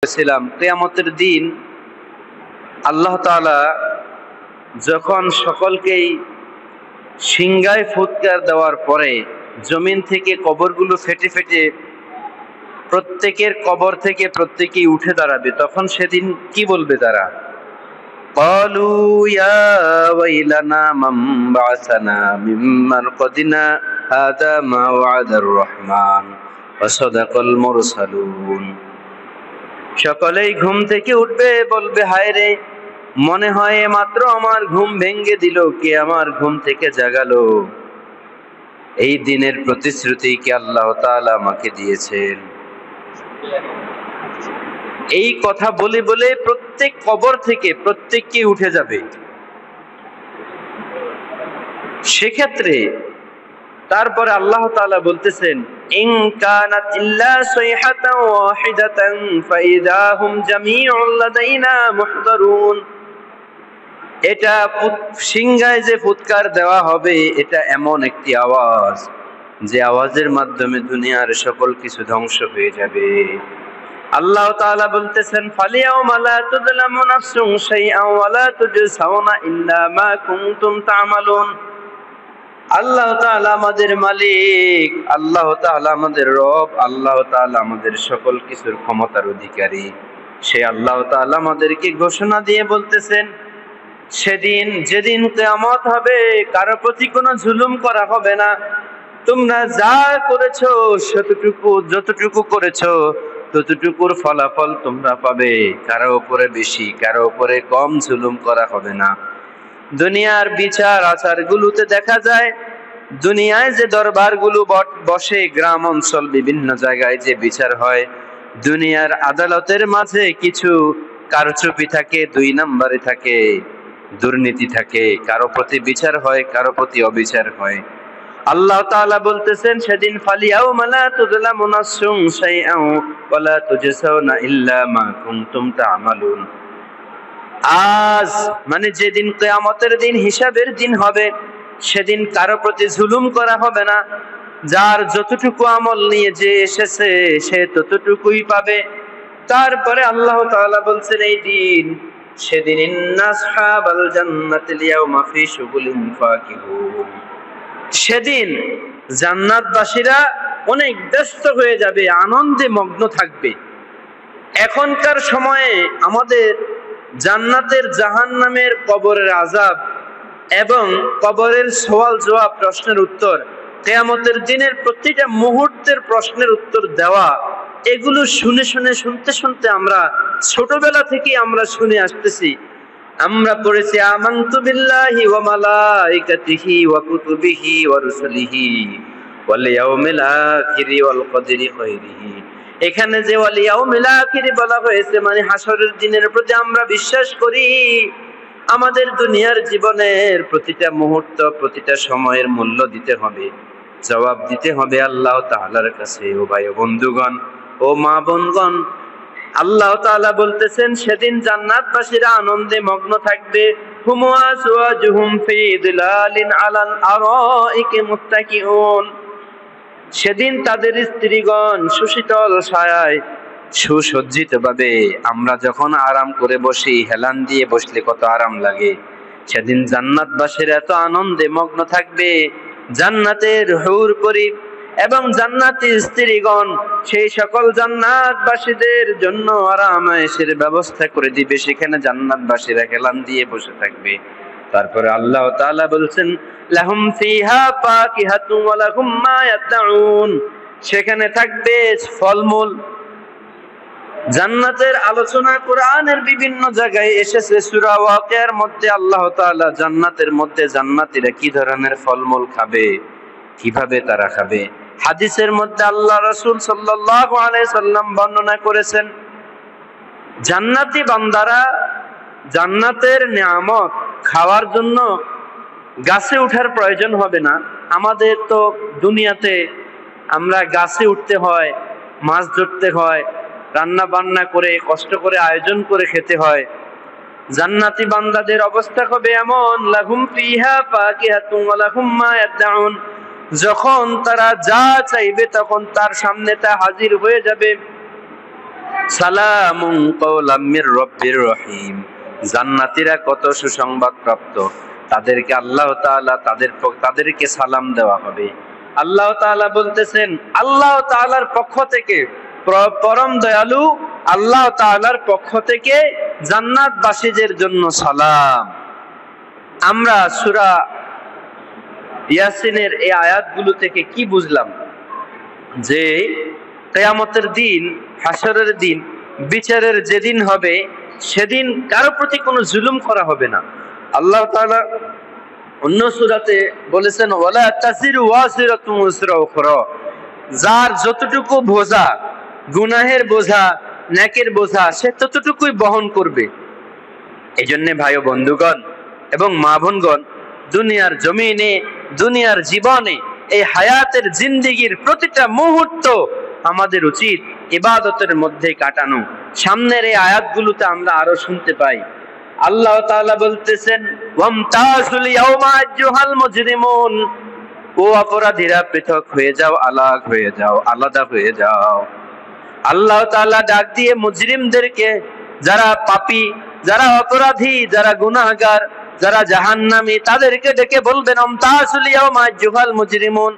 বলেছিলাম কিয়ামতের দিন আল্লাহ তাআলা যখন সকলকেই সিংহায় ফুৎকার দেওয়ার পরে জমিন থেকে কবরগুলো ফেটে ফেটে প্রত্যেকের কবর থেকে প্রত্যেকেই উঠে দাঁড়াবে, তখন সেদিন কি বলবে তারা? ক্বালু ইয়া ওয়াইলানা মান বা'সানা মিন মারকাদিনা হাযা মা ওয়া'দার রহমান ওয়া সাদাকাল মুরসালুন। সকলেই ঘুম থেকে উঠবে, বলবে হায় রে, মনে হয় মাত্র আমার ঘুম ভেঙে দিল, কে আমার ঘুম থেকে জাগালো। এই দিনের প্রতিশ্রুতি কি আল্লাহ তাআলা আমাকে দিয়েছেন। এই কথা বলে বলে প্রত্যেক কবর থেকে প্রত্যেককে উঠে যাবে। সেক্ষেত্রে তারপরে আল্লাহ তাআলা বলতেছেন, ইন কানাত ইল্লা সাইহাতান ওয়াহিদাতান ফাইযা হুম জামিউল লাদাইনা মুহদারুন। এটা সিংহায় যে ফুৎকার দেওয়া হবে, এটা এমন একটি আওয়াজ যে আওয়াজের মাধ্যমে দুনিয়ার সকল কিছু ধ্বংস হয়ে যাবে। আল্লাহ তাআলা বলতেছেন, ফালিয়াউমা লা তুযলামু নাফসুন শাইআন ওয়া লা তুজসাউনা ইল্লা মা কুনতুম তা'মালুন। আল্লাহ তাআলা আমাদের মালিক, আল্লাহ তাআলা আমাদের রব, আল্লাহ তাআলা আমাদের সকল কিছুর ক্ষমতার অধিকারী। সে আল্লাহ তাআলা আমাদেরকে ঘোষণা দিয়ে বলতেছেন, সেদিন যেদিন কিয়ামত হবে কারো প্রতি কোনো জুলুম করা হবে না। তোমরা যা করেছো যতটুকু করেছো ততটুকুর ফলাফল তোমরা পাবে। কারো উপরে বেশি কারো উপরে কম জুলুম করা হবে না। দুনিয়ার বিচার আচারগুলোতে দেখা যায়, দুনিয়ায় যে দরবারগুলো বসে, গ্রাম অঞ্চল বিভিন্ন জায়গায় যে বিচার হয়, দুনিয়ার আদালতের মাঝে কিছু কারচুপি থাকে, 2 নম্বরে থাকে, দুর্নীতি থাকে, কারো প্রতি বিচার হয়, কারো প্রতি অবিচার হয়। আল্লাহ তাআলা বলতেছেন, সেদিন ফালিয়াউমা লা তুযলামু নাফসুন শাইআন ওয়া লা তুজসাউনা ইল্লা মা কুনতুম তা'মালুন। আজ মানে যেদিন কিয়ামতের দিন, হিসাবের দিন হবে, সেদিন কারো প্রতি জুলুম করা হবে না। যার যতটুকু আমল নিয়ে যে এসেছে সে ততটুকুই পাবে। তারপরে আল্লাহ তাআলা বলছেন, এই দিন সেদিন ইন্না আসহাবাল জান্নাতিল ইয়াওমা ফি শুগুলিন ফাকিহুন। সেদিন জান্নাতবাসীরা অনেক ব্যস্ত হয়ে যাবে, আনন্দে মগ্ন থাকবে। এখনকার সময়ে আমাদের জান্নাতের জাহান্নামের কবরের আযাব এবং কবরের সওয়াল জবাব, প্রশ্নের উত্তর, কিয়ামতের দিনের প্রতিটা মুহূর্তের প্রশ্নের উত্তর দেওয়া, এগুলো শুনতে শুনতে আমরা ছোটবেলা থেকে আমরা শুনে আসতেছি। আমরা পড়েছি আমানতু বিল্লাহি ওয়া মালাইকাতিহি ওয়া কুতুবিহি ওয়া রুসুলিহি ওয়াল ইয়াউমিল আখিরি ওয়াল কদরি খায়রিহি। এখানে যে ওয়াল ইয়াউমিল আখিরি বলা হয়েছে, মানে হাসরের দিনের প্রতি আমরা বিশ্বাস করি। আমাদের দুনিয়ার জীবনের প্রতিটা মুহূর্ত, প্রতিটা সময়ের মূল্য দিতে হবে, জবাব দিতে হবে আল্লাহ তাআলার কাছে। ও ভাই ও বন্ধুগণ, ও মা বোনগণ, আল্লাহ তাআলা বলতেছেন, সেদিন জান্নাতবাসীরা আনন্দে মগ্ন থাকবে। হুম আজওয়াজুহুম ফি যিলালিন আলাল আরাইকি মুত্তাকিউন। সেদিন তাদের স্ত্রীগণ সুশীতল ছায়ায় সুসজ্জিত ভাবে, আমরা যখন আরাম করে বসি, হেলান দিয়ে বসলে কত আরাম লাগে, সেদিন জান্নাতবাসীরা এত আনন্দে মগ্ন থাকবে। জান্নাতের হুর পরি এবং জান্নাতি স্ত্রীগণ সেই সকল জান্নাতবাসীদের জন্য আরামায়েশের ব্যবস্থা করে দিবে। সেখানে জান্নাতবাসীরা হেলান দিয়ে বসে থাকবে। তারপরে আল্লাহ তাআলা বলছেন, লাহুম ফিহা ফাকিহাতুন ওয়া লাহুম মা ইয়াদউন। সেখানে থাকবে ফলমূল। জান্নাতের আলোচনা কোরআনের বিভিন্ন জায়গায় এসেছে। সূরা ওয়াকিয়ার মধ্যে আল্লাহ তাআলা জান্নাতের মধ্যে জান্নাতীরা কি ধরনের ফলমূল খাবে, কিভাবে তারা খাবে, হাদিসের মধ্যে আল্লাহ রাসূল সাল্লাল্লাহু আলাইহি সাল্লাম বর্ণনা করেছেন। জান্নাতি বান্দারা জান্নাতের নিয়ামত খাওয়ার জন্য গাছে ওঠার প্রয়োজন হবে না। আমাদের তো দুনিয়াতে আমরা গাছে উঠতে হয়, মাছ ধরতে হয়, রান্না বান্না করে কষ্ট করে আয়োজন করে খেতে হয়। জান্নাতি বান্দাদের অবস্থা হবে এমন, লাহুম ফিহা ফাকিহাতুন ওয়া লাহুম মা ইয়াদউন। যখন তারা যা চাইবে তখন তার সামনে তা হাজির হয়ে যাবে। সালামুন কাওলাম মির রাব্বির রহিম। জান্নাতীরা কত সুসংবাদ প্রাপ্ত, তাদেরকে আল্লাহ তাআলা তাদেরকে সালাম দেওয়া হবে। আল্লাহ তাআলা বলতেছেন আল্লাহ তাআলার পক্ষ থেকে, পরম দয়ালু আল্লাহ তাআলার পক্ষ থেকে জান্নাতবাসীদের জন্য সালাম। আমরা সূরা ইয়াসিনের এই আয়াতগুলো থেকে কি বুঝলাম? যে কিয়ামতের দিন, হাসরের দিন, বিচারের যেদিন হবে সেদিন কারো প্রতি কোনো জুলুম করা হবে না। আল্লাহ তাআলা অন্য সূরাতে বলেছেন ওয়ালা তাসিরু ওয়াসিরাতুন উযরা উখরা, যার যতটুকু বোঝা, গুনাহের বোঝা, নেকের বোঝা, সে ততটুকুই বহন করবে। এজন্য ভাই ও বন্ধুগণ এবং মা বোনগণ, দুনিয়ার জমিনে, দুনিয়ার জীবনে, এই হায়াতের জিন্দেগির প্রতিটা মুহূর্ত আমাদের উচিত ইবাদতের মধ্যে কাটানো। সামনের এই আয়াতগুলোতে আমরা আরো শুনতে পাই আল্লাহ তাআলা বলতেছেন ওয়ামতাজুল ইয়াওমা আইয়ুহাল মুজরিমুন, ও অপরাধীরা পৃথক হয়ে যাও, আলাগ হয়ে যাও, আলাদা হয়ে যাও। আল্লাহ তাআলা ডাক দিয়ে মুজরিমদেরকে, যারা পাপী, যারা অপরাধী, যারা গুনাহগার, যারা জাহান্নামী, তাদেরকে ডেকে বলবেন ওয়ামতাজুল ইয়াওমা আইয়ুহাল মুজরিমুন,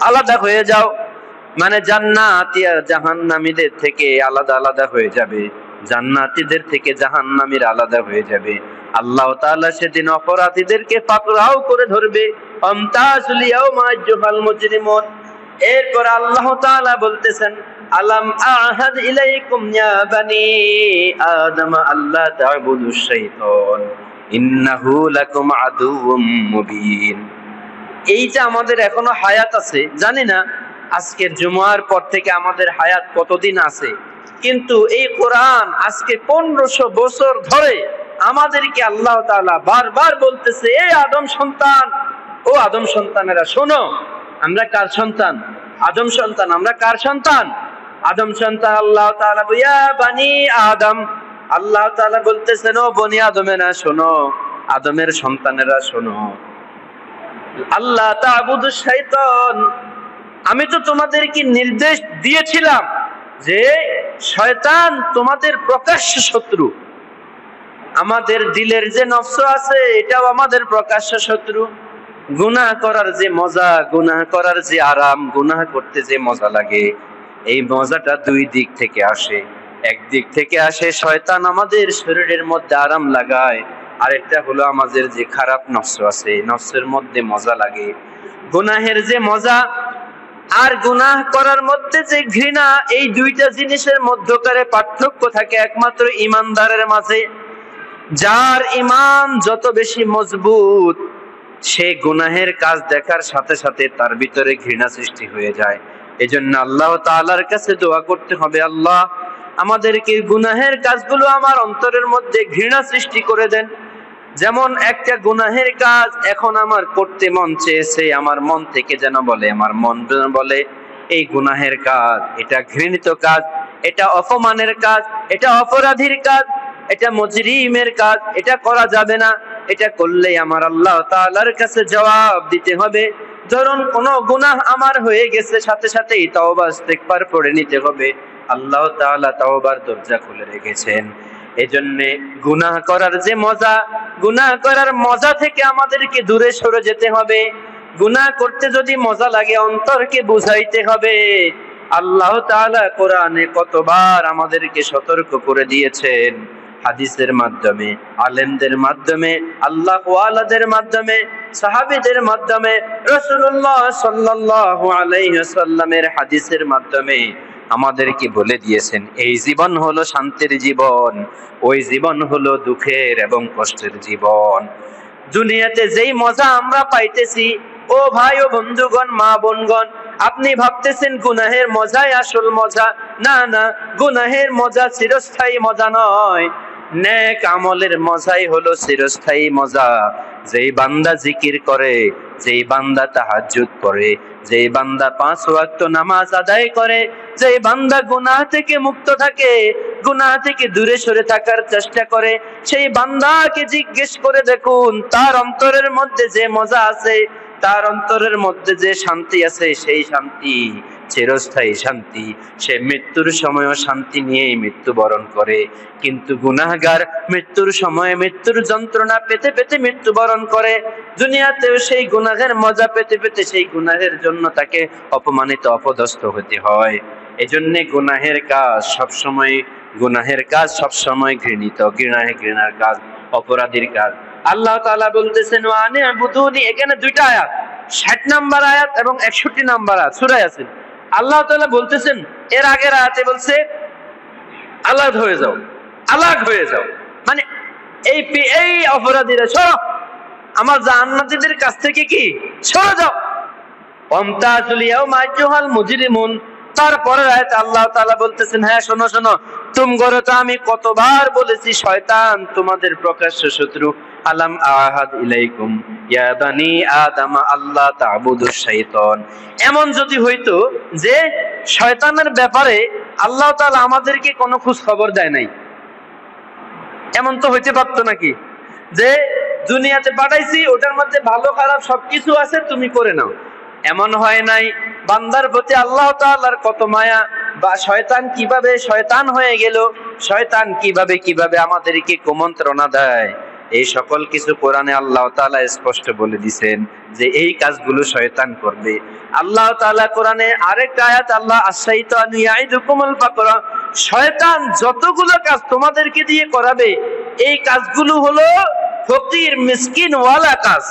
আলাদা হয়ে যাও। মানে জান্নাতি আর জাহান্নামীদের থেকে আলাদা আলাদা হয়ে যাবে, জান্নাতীদের থেকে জাহান্নামীরা আলাদা হয়ে যাবে। আল্লাহ তাআলা সেদিন অপরাধীদেরকে পাকড়াও করে ধরবে, আমতাজুল ইয়াওমা আইয়ুহাল মুজরিমুন। এরপর আল্লাহ তাআলা বলতেছেন আলাম আহাদ ইলাইকুম ইয়া বানি আদম আল্লা তা'বুদুশ শাইতান ইন্নাহু লাকুম আদুউম মুবিন। এই যে আমাদের এখনো হায়াত আছে, জানি না আজকের জুমার পর থেকে আমাদের হায়াত কতদিন আছে, কিন্তু এই কোরআন আজকে 1500 বছর ধরে আমাদেরকে আল্লাহ তাআলা বারবার বলতেছে, এ আদম সন্তান, ও আদম সন্তানেরা শোনো, আমরা কার সন্তান? আদম সন্তান। আমরা কার সন্তান? আদম সন্তান। আল্লাহ তাআলা ইয়া বানি আদম, আল্লাহ তাআলা বলতেছেন ও বনি আদমেরা শোনো, আদমের সন্তানেরা শোনো, আল্লাহ তা'বুদুশ শাইতান, আমি তো তোমাদেরকে নির্দেশ দিয়েছিলাম যে শয়তান তোমাদের প্রকাশ্য শত্রু। আমাদের দিলের যে নফস আছে এটাও আমাদের প্রকাশ্য শত্রু। গুনাহ করার যে মজা, গুনাহ করার যে আরাম, গুনাহ করতে যে মজা লাগে, এই মজাটা দুই দিক থেকে আসে। একদিক থেকে আসে শয়তান আমাদের শরীরের মধ্যে আরাম লাগায়, আরেকটা হলো আমাদের যে খারাপ নফস আছে, নফসের মধ্যে মজা লাগে। গুনাহের যে মজা আর গুনাহ করার মধ্যে যে ঘৃণা, এই দুইটা জিনিসের মধ্যকারে পার্থক্য থাকে একমাত্র ঈমানদারের মাঝে। যার ঈমান যত বেশি মজবুত, সে গুনাহের কাজ দেখার সাথে সাথে তার ভিতরে ঘৃণা সৃষ্টি হয়ে যায়। এজন্য আল্লাহ তাআলার কাছে দোয়া করতে হবে, আল্লাহ আমাদেরকে গুনাহের কাজগুলো আমার অন্তরের মধ্যে ঘৃণা সৃষ্টি করে দেন। যেমন একটা গুনাহের কাজ এখন আমার করতে মন চেয়েছে, আমার মন থেকে যেন বলে, আমার মন বলে এই গুনাহের কাজ, এটা ঘৃণিত কাজ, এটা অপমানের কাজ, এটা অপরাধীর কাজ, এটা মুজরিমের কাজ, এটা করা যাবে না, এটা করলে আমার আল্লাহ তাআলার কাছে জবাব দিতে হবে। ধরুন কোন গুনাহ আমার হয়ে গেছে, সাথে সাথেই তওবা ইস্তিগফার পড়ে নিতে হবে। আল্লাহ তাআলা তওবার দরজা খুলে রেখেছেন। এজন্য গুনাহ করার যে মজা, গুনাহ করার মজা থেকে আমাদেরকে দূরে সরে যেতে হবে। গুনাহ করতে যদি মজা লাগে, অন্তরকে বুঝাইতে হবে। আল্লাহ তাআলা কোরআনে কতবার আমাদেরকে সতর্ক করে দিয়েছেন, হাদিসের মাধ্যমে, আলেমদের মাধ্যমে, আল্লাহ ওয়ালাদের মাধ্যমে, সাহাবীদের মাধ্যমে, রাসূলুল্লাহ সাল্লাল্লাহু আলাইহি ওয়াসাল্লামের হাদিসের মাধ্যমে আমাদেরকে বলে দিয়েছেন এই জীবন হলো শান্তির জীবন, ওই জীবন হলো দুঃখের এবং কষ্টের জীবন। দুনিয়াতে যেই মজা আমরা পাইতেছি, ও ভাই ও বন্ধুগণ, মা বোনগণ, আপনি ভাবতেছেন গুনাহের মজাই আসল মজা। না না, গুনাহের মজা চিরস্থায়ী মজা নয়, নেক আমলের মজাই হলো চিরস্থায়ী মজা। যেই বান্দা জিকির করে, যেই বান্দা তাহাজ্জুদ করে, যেই বান্দা 5 ওয়াক্ত নামাজ আদায় করে, যেই বান্দা গুনাহ থেকে মুক্ত থাকে, গুনাহ থেকে দূরে সরে থাকার চেষ্টা করে, সেই বান্দাকে জিজ্ঞেস করে দেখুন, তার অন্তরের মধ্যে যে মজা আছে, তার অন্তরের মধ্যে যে শান্তি আছে, সেই শান্তি চিরস্থায়ী শান্তি। সে মৃত্যুর সময়ও শান্তি নিয়েই মৃত্যুবরণ করে, কিন্তু গুনাহগার মৃত্যুর সময়ে মৃত্যুর যন্ত্রণা পেতে পেতে মৃত্যুবরণ করে। দুনিয়াতেও সেই গুনাহের মজা পেতে পেতে সেই গুনাহের জন্য তাকে অপমানিত অপদস্থ হতে হয়। এজন্য গুনাহের কাজ সবসময় ঘৃণিত, ঘৃণার কাজ, অপরাধীর কাজ। আল্লাহ তাআলা বলতেছেন ওয়ানি আবুদুনি, এখানে দুইটা আয়াত, 60 নম্বর আয়াত এবং 61 নম্বর আয়াত সূরা ইয়াসিন। আল্লাহ তাআলা বলতেছেন, এর আগের আয়াতে বলছে আলাগ হয়ে যাও, মানে এই অপরাধীরা সরো, আমার জান্নাতীদের কাছ থেকে কি সরে যাও। ওয়ামতাজুল ইয়াওমা আইয়ুহাল মুজরিমুন, তারপরে আয়াতে আল্লাহ তাআলা বলতেছেন, হ্যাঁ শোনো, তোমগরে তো আমি কতবার বলেছি শয়তান তোমাদের প্রকাশ্য শত্রু। আলাম আহাদ ইলাইকুম ইয়া বানি আদম আল্লাহ তা'বুদুশ শাইতান। এমন যদি হইতো যে শয়তানের ব্যাপারে আল্লাহ তাআলা আমাদেরকে কোনো খোঁজ খবর দেয় নাই, এমন তো হইতে পারতো নাকি যে দুনিয়াতে পাঠাইছি, ওটার মধ্যে ভালো খারাপ সবকিছু আছে, তুমি করে নাও। এমন হয় নাই। বান্দার প্রতি আল্লাহ তাআলার কত মায়া, বা শয়তান কিভাবে শয়তান হয়ে গেল, শয়তান কিভাবে আমাদেরকে কুমন্ত্রণা দেয়, এই সকল কিছু কোরআনে আল্লাহ তাআলা স্পষ্ট বলে দিয়েছেন যে এই কাজগুলো শয়তান করবে। আল্লাহ তাআলা কোরআনে আরেকটা আয়াত, আল্লাহ আশ-শাইতানু ইয়াইদুকুমুল ফাকরা, শয়তান যতগুলো কাজ তোমাদেরকে দিয়ে করাবে এই কাজগুলো হলো ফকির মিসকিন ওয়ালা কাজ।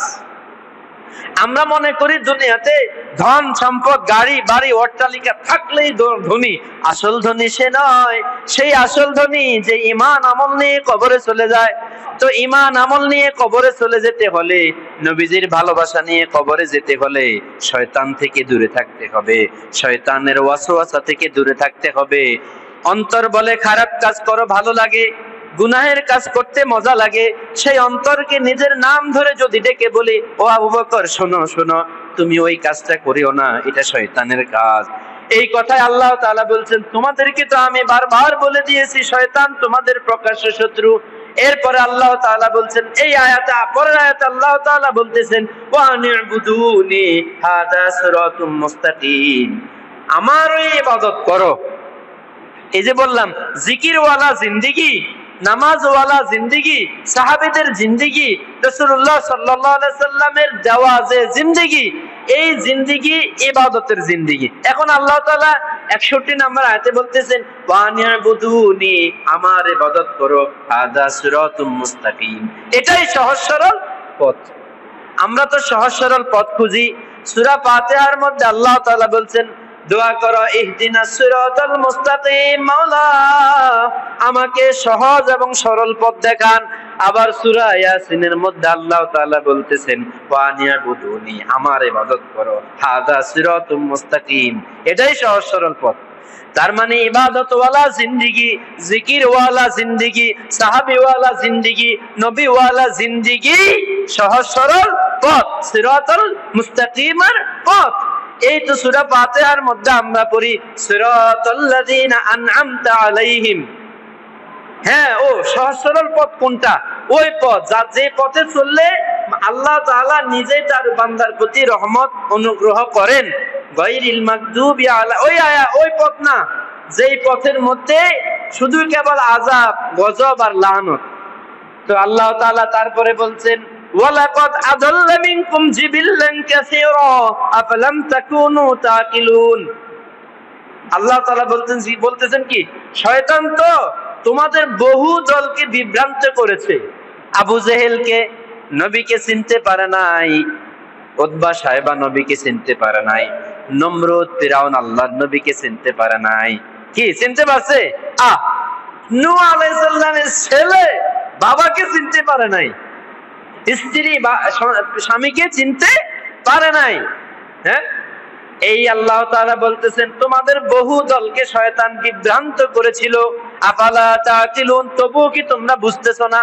আমরা মনে করি দুনিয়াতে ধন সম্পদ গাড়ি বাড়ি অট্টালিকা থাকলেই ধনী, আসল ধনী সে নয়। সেই আসল ধনী যে ঈমান আমল নিয়ে কবরে চলে যায়। তো ঈমান আমল নিয়ে কবরে চলে যেতে হলে, নবীজির ভালোবাসা নিয়ে কবরে যেতে হলে শয়তান থেকে দূরে থাকতে হবে, শয়তানের ওয়াসওয়াসা থেকে দূরে থাকতে হবে। অন্তর বলে খারাপ কাজ করো ভালো লাগে, গুনাহের কাজ করতে মজা লাগে, সেই অন্তরকে নিজের নাম ধরে যদি ডেকে বলি, ও আবু বকর শোনো, তুমি ওই কাজটা করিও না, এটা শয়তানের কাজ। এই কথাই আল্লাহ তাআলা বলছেন, তোমাদেরকে তো আমি বারবার বলে দিয়েছি শয়তান তোমাদের প্রকাশ্য শত্রু। এরপরে আল্লাহ তাআলা বলছেন, এই আয়াতে, পরের আয়াতে আল্লাহ তাআলা বলতেছেন ওয়ানি'বুদুনি হাযা সিরাতুম মুস্তাকিম, আমারই ইবাদত করো। এই যে বললাম জিকিরওয়ালা জিন্দেগি, নামাজওয়ালা জিন্দেগি, সাহাবীদের জিন্দেগি, রাসূলুল্লাহ সাল্লাল্লাহু আলাইহি সাল্লামের জাওয়াজে জিন্দেগি, এই জিন্দেগি ইবাদতের জিন্দেগি। এখন আল্লাহ তাআলা 61 নম্বর আয়াতে বলতেছেন ওয়ানি'বুদুনি, আমার ইবাদত করো, হাযা সিরাতুম মুস্তাকিম, এটাই সহজ সরল পথ। আমরা তো সহজ সরল পথ খুঁজি। সূরা ফাতিহার মধ্যে আল্লাহ তাআলা বলছেন, দোয়া করো ইহদিনাস সিরাতাল মুস্তাকিম, মাওলা আমাকে সহজ এবং সরল পথ দেখান। আবার সূরা ইয়াসিনের মধ্যে আল্লাহ তাআলা বলতেছেন ওয়ানি'বুদুনি, আমার ইবাদত করো, হাযা সিরাতুম মুস্তাকিম, এটাই সহজ সরল পথ। তার মানে ইবাদত ওয়ালা জিন্দেগি, জিকির ওয়ালা জিন্দেগি, সাহাবী ওয়ালা জিন্দেগি, নবী ওয়ালা জিন্দেগি সহজ সরল পথ, সিরাতুল মুস্তাকিমের পথ। এই তো সূরা ফাতিহার মধ্যে আমরা পড়ি সিরাতাল্লাযীনা আন'আমতা আলাইহিম। হ্যাঁ, ও সহজ সরল পথ কোনটা? ওই পথ যে পথে চললে আল্লাহ তাআলা নিজেই তার বান্দার প্রতি রহমত অনুগ্রহ করেন। গায়রিল মাগদুবি আলা, ওই পথ না যেই পথের মধ্যে শুধু কেবল আযাব গজব আর লানত। তো আল্লাহ তাআলা তারপরে বলছেন ওয়ালাকাদ আযাল্লা মিনকুম জিবিল্লান কাসীরা আফালাম তাকুনু তাকিলুন। আল্লাহ তাআলা বলতেছেন কি, শয়তান তো তোমাদের বহু দলকে বিভ্রান্ত করেছে। আবু জেহেলকে নবীকে চিনতে পারে নাই, উতবা সাহেবা নবীকে চিনতে পারে নাই, নমরুদ ফিরাউন আল্লাহর নবীকে চিনতে পারে নাই। কি চিনতে পারছে? নূহ আলাইহিস সালামের ছেলে বাবাকে চিনতে পারে নাই, স্ত্রী বা স্বামীকে চিনতে পারে নাই। হ্যাঁ, এই আল্লাহ তাআলা বলতেছেন তোমাদের বহু দলকে শয়তান বিভ্রান্ত করেছিল, আফালা তাকিলুন, তবুও কি তোমরা বুঝতেছো না?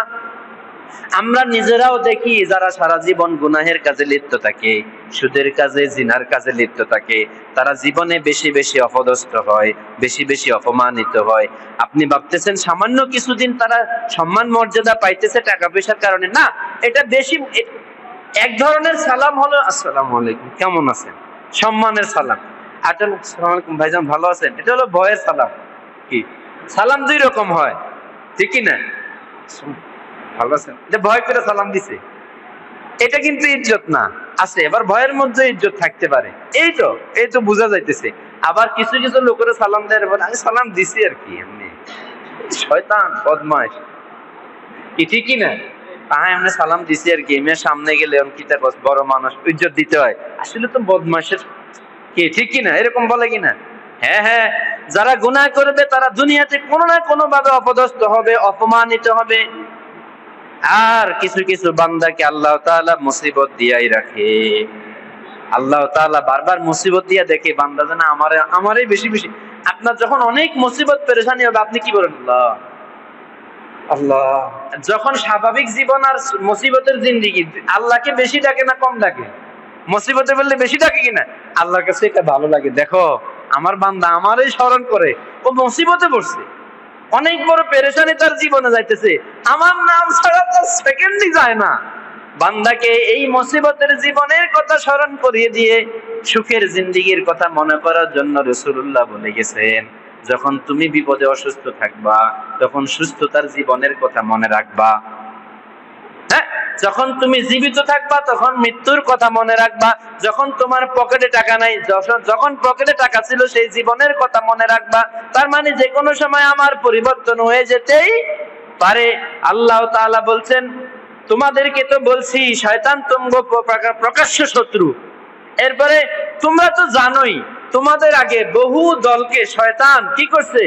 আমরা নিজেরাও দেখি যারা সারা জীবন গুনাহের কাজে লিপ্ত থাকে, সুদের কাজে, জিনার কাজে লিপ্ত থাকে, তারা জীবনে বেশি বেশি অপদস্থ হয়, বেশি বেশি অপমানিত হয়। আপনি ভাবতেছেন সামান্য কিছুদিন তারা সম্মান মর্যাদা পাইতেছে টাকা পয়সার কারণে, না, এটা বেশি। এক ধরনের সালাম হলো আসসালামু আলাইকুম, কেমন আছেন, সম্মানের সালাম। আসসালামু আলাইকুম ভাইজান, ভালো আছেন? এটা হলো ভয়ের সালাম। কি সালাম দুই রকম হয়, ঠিক কি না? ভালো আছেন, এটা ভয় করে সালাম দিছে, এটা কিন্তু ইজ্জত না। আছে এবার ভয়ের মধ্যে ইজ্জত থাকতে পারে, এই তো বোঝা যাইতেছে। আবার কিছু কিছু লোকের সালাম দেয়, আমি সালাম দিছি আর কি, এমনি শয়তান বদমাশ, কি ঠিক কি না? এমনি সালাম দিছি আর কি, মেয়ের সামনে গেলে বড় মানুষ ইজ্জত দিতে হয়, আসলে তো বদমাশের, কি ঠিক কিনা? এরকম বলে কিনা? হ্যাঁ হ্যাঁ, যারা গুনাহ করবে তারা দুনিয়াতে কোনো না কোনো ভাবে অপদস্থ হবে, অপমানিত হবে। আর কিছু কিছু বান্দাকে আল্লাহ তাআলা মুসিবত দিয়াই রাখে। আল্লাহ তাআলা বারবার মুসিবত দিয়া দেখে বান্দা যেন আমারই বেশি বেশি। আপনার যখন অনেক মুসিবত পেরেশানি হবে, আপনি কি বলেন? আল্লাহ আল্লাহ। যখন স্বাভাবিক জীবন আর মুসিবতের জিন্দেগি, আল্লাহকে বেশি ডাকে না কম ডাকে? মুসিবতে বললে বেশি ডাকে কিনা? আল্লাহর কাছে এটা ভালো লাগে, দেখো আমার বান্দা আমারই স্মরণ করে, ও মুসিবতে পড়ছে, অনেক বড় পেরেশানি তার জীবনে যাইতেছে, আমার নাম ছাড়া তো সেকেন্ডই যায় না। বান্দাকে এই মুসিবতের জীবনের কথা স্মরণ করিয়ে দিয়ে সুখের জিন্দেগির কথা মনে করার জন্য রাসূলুল্লাহ বলে গেছেন, যখন তুমি বিপদে অসুস্থ থাকবা তখন সুস্থতার জীবনের কথা মনে রাখবা। হ্যাঁ, যখন তুমি জীবিত থাকবা তখন মৃত্যুর কথা মনে রাখবা। যখন তোমার পকেটে টাকা নাই, যখন পকেটে টাকা ছিল সেই জীবনের কথা মনে রাখবা। তার মানে যে কোনো সময় আমার পরিবর্তন হয়ে যেতেই পারে। আল্লাহ তাআলা বলছেন, তোমাদেরকে তো বলছি শয়তান তোমাদের প্রকাশ্য শত্রু। এরপরে তোমরা তো জানোই তোমাদের আগে বহু দলকে শয়তান কি করছে?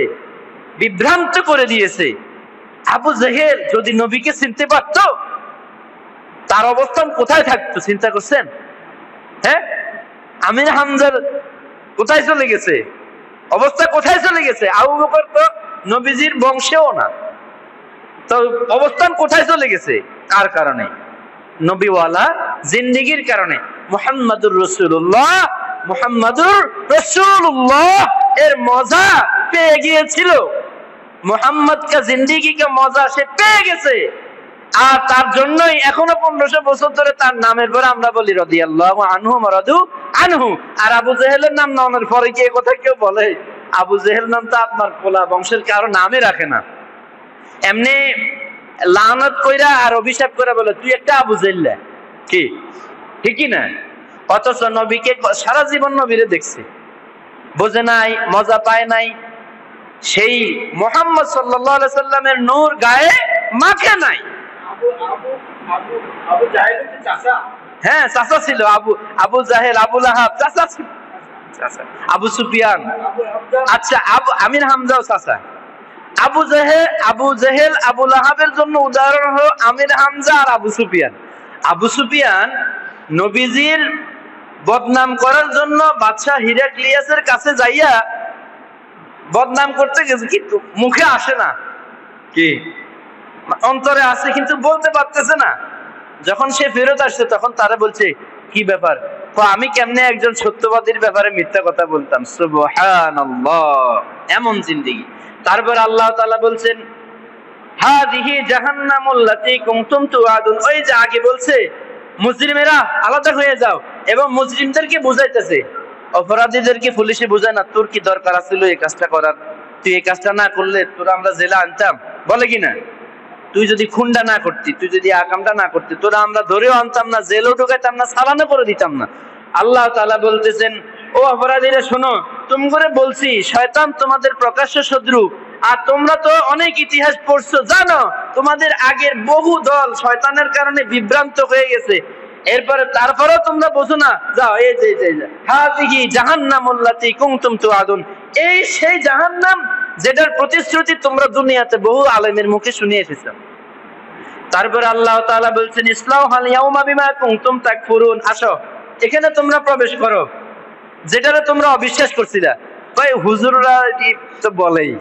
বিভ্রান্ত করে দিয়েছে। আবু জেহেল যদি নবীকে চিনতে পারতো, তার অবস্থান কোথায় থাকতো চিন্তা করছেন? হ্যাঁ, আমির হামজার কোথায় চলে গেছে, অবস্থা কোথায় চলে গেছে? আবু বকর তো নবীজির বংশেও না, তো অবস্থান কোথায় চলে গেছে? কার কারণে? নবীওয়ালা জিন্দেগির কারণে। মুহাম্মাদুর রাসূলুল্লাহ এর মজা পেয়ে গিয়েছিল, মুহাম্মদ কা জিন্দেগি কা মজা সে পেয়ে গেছে। আর তার জন্যই এখনো 1500 বছর ধরে তার নামের পরে আমরা বলি রাদিয়াল্লাহু আনহু ওয়া রাদু আনহু। আর আবু জেহেলের নাম নেওয়ার পরে কি কথা কেউ বলে? আবু জেহেল নাম তো আপনার পোলা বংশের কারো নামে রাখে না, এমনি লানত কইরা আর অভিশাপ করে বলে তুই একটা আবু জেহেল, কি ঠিকই না? অথচ নবীকে সারা জীবন নবীরে দেখছে, বোঝে নাই, মজা পায় নাই, সেই মুহাম্মদ সাল্লাল্লাহু আলাইহি সাল্লামের নূর গায়ে মাখে নাই। হ্যাঁ, চাচা ছিল আবু জাহেল, আবু লাহাব চাচা ছিল, আবু সুফিয়ান, আচ্ছা আমির হামজাও চাচা। আবু জেহেল আবু লাহাবের জন্য উদাহরণ হলো আমির হামজা আর আবু সুফিয়ান। আবু সুফিয়ান নবীজির বদনাম করার জন্য বাদশাহ হিরাক্লিয়াসের কাছে যাইয়া বদনাম করতে গেছে, কিন্তু মুখে আসে না, কি অন্তরে আছে কিন্তু বলতে পারতেছে না। যখন সে ফেরত আসছে তখন তারা বলছে কি ব্যাপার? তো আমি কেমনে একজন সত্যবাদীর ব্যাপারে মিথ্যা কথা বলতাম? সুবহানাল্লাহ, এমন জিন্দেগি। তারপর আল্লাহ তাআলা বলছেন হাযিহি জাহান্নামুল লাতী কুনতুম তুআদুন। ওই যে আগে বলছে মুজরিমেরা আলাদা হয়ে যাও, এবং মুজরিমদেরকে বুঝাইতেছে, অপরাধীদেরকে পুলিশে বুঝায় না তোর কি দরকার ছিল এই কাজটা করার, তুই এই কাজটা না করলে তোরা আমরা জেলে আনতাম, বলে কিনা? তুই যদি খুনটা না করতি, তুই যদি আকামটা না করতি, তোরা আমরা ধরেও আনতাম না, জেলেও ঢুকাইতাম না, চালানো করে দিতাম না। আল্লাহ তাআলা বলতেছেন, ও অপরাধীরা শোনো, তুমি করে বলছি শয়তান তোমাদের প্রকাশ্য শত্রু, আর তোমরা তো অনেক ইতিহাস পড়ছো, জানো তোমাদের আগের বহু দল শয়তানের কারণে বিভ্রান্ত হয়ে গেছে। এরপরে তারপরেও তোমরা বোঝো না, যাও এই যে হাযিহি জাহান্নামুল লাতী কুনতুম তুআদুন, এই সেই জাহান্নাম যেটার প্রতিশ্রুতি তোমরা দুনিয়াতে বহু আলেমের মুখে শুনে এসেছো। তারপরে আল্লাহ তাআলা বলছেন ইসলাউহাল ইয়াউমা বিমা কুনতুম তাকফুরুন, আসো এখানে তোমরা প্রবেশ করো, যেটারে তোমরা অবিশ্বাস করছিলা। ওই হুজুররা তো বলেই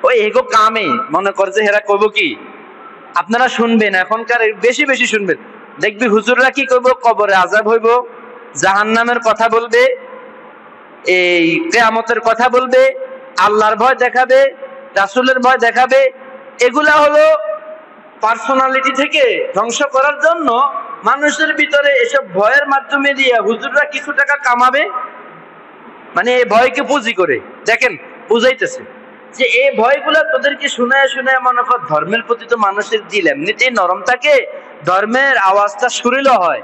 ওই এগো কামে মনে করছে হেরা কইব কি, আপনারা শুনবেন এখনকার বেশি বেশি শুনবেন, দেখবি হুজুররা কি করবো, কবরে আযাব হইব, জাহান্নামের কথা বলবে, এই কিয়ামতের কথা বলবে, আল্লাহর ভয় দেখাবে, রাসূলের ভয় দেখাবে। এগুলা হলো পার্সোনালিটি থেকে ধ্বংস করার জন্য মানুষের ভিতরে এসব ভয়ের মাধ্যমে দিয়ে হুজুররা কিছু টাকা কামাবে, মানে এই ভয়কে পুঁজি করে দেখেন বুঝাইতেছে যে এই ভয়গুলা তোদেরকে শুনায় শুনায় মনে কর ধর্মের প্রতি তো মানুষের দিল এমনিতেই নরম থাকে, ধর্মের আওয়াজটা সুরেলা হয়।